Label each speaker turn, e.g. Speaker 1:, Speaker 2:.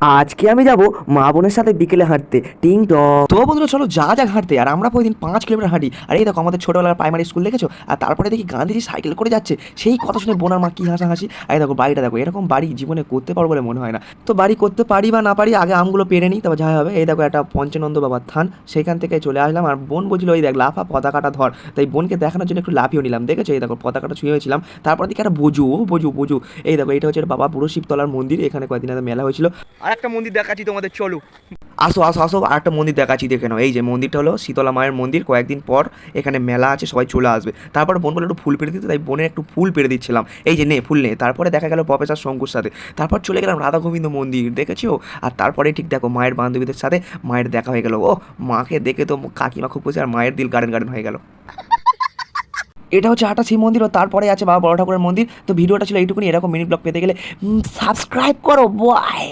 Speaker 1: আজকে আমি যাব মা বোনের সাথে বিকেলে হাঁটতে, টিং টং।
Speaker 2: তো বন্ধুরা চলো যা হাঁটতে। আর আমরা প্রতিদিন 5 কিলোমিটার হাঁটি। আর এই দেখো আমাদের ছোটবেলার প্রাইমারি স্কুল দেখেছো। আর তারপরে দেখি গান্ধীজি সাইকেল করে যাচ্ছে, সেই কথা শুনে বোনার মা কি হাসাহাসি। আর এই দেখো বাড়িটা দেখো, এরকম বাড়ি জীবনে করতে পারবো বলে মনে হয় না। তো বাড়ি করতে পারি বা না পারি, আগে আমগুলো পেরে নিই, তবে যাই হবে। এই দেখো একটা পঞ্চানন্দ বাবার থান, সেখান থেকে চলে আসলাম। আর বোন বলছিল ওই দেখ লাফা পতাকাটা ধর, তাই বোনকে দেখানোর জন্য একটু লাফিয়ে নিলাম। দেখেছো এই দেখো পতাকাটা ছুঁয়ে হয়েছিলাম। তারপর দিকে একটা বোঝু। এই দেখো এটা হচ্ছে বাবা পুরো শিবতলার মন্দির, এখানে কয়েকদিন আগে মেলা হয়েছিল। আর একটা মন্দির দেখাচ্ছি তোমাদের, চলো। আসো আর একটা মন্দির দেখাচ্ছি, দেখে নাও। এই যে মন্দিরটা হলো শীতলা মায়ের মন্দির। কয়েকদিন পর এখানে মেলা আছে, সবাই চলে আসবে। তারপর বোন বলে একটু ফুল পেড়ে দিতে, তাই বোনের একটু ফুল পেড়ে দিচ্ছিলাম। এই যে নে ফুল নে। তারপরে দেখা গেল প্রফেসর শঙ্কুর সাথে। তারপর চলে গেলাম রাধা গোবিন্দ মন্দির, দেখেছো। আর তারপরে ঠিক দেখো মায়ের বান্ধবীদের সাথে মায়ের দেখা হয়ে গেল। ও মাকে দেখে তো কাকিমা খুব খুশি, আর মায়ের দিল গার্ডেন হয়ে গেল। এটা হচ্ছে আটা শিব মন্দির, ও তারপরে আছে বাবা বড় ঠাকুরের মন্দির। তো ভিডিওটা ছিল এইটুকুনি। এরকম মিনি ব্লগ পেতে গেলে সাবস্ক্রাইব করো, বয়।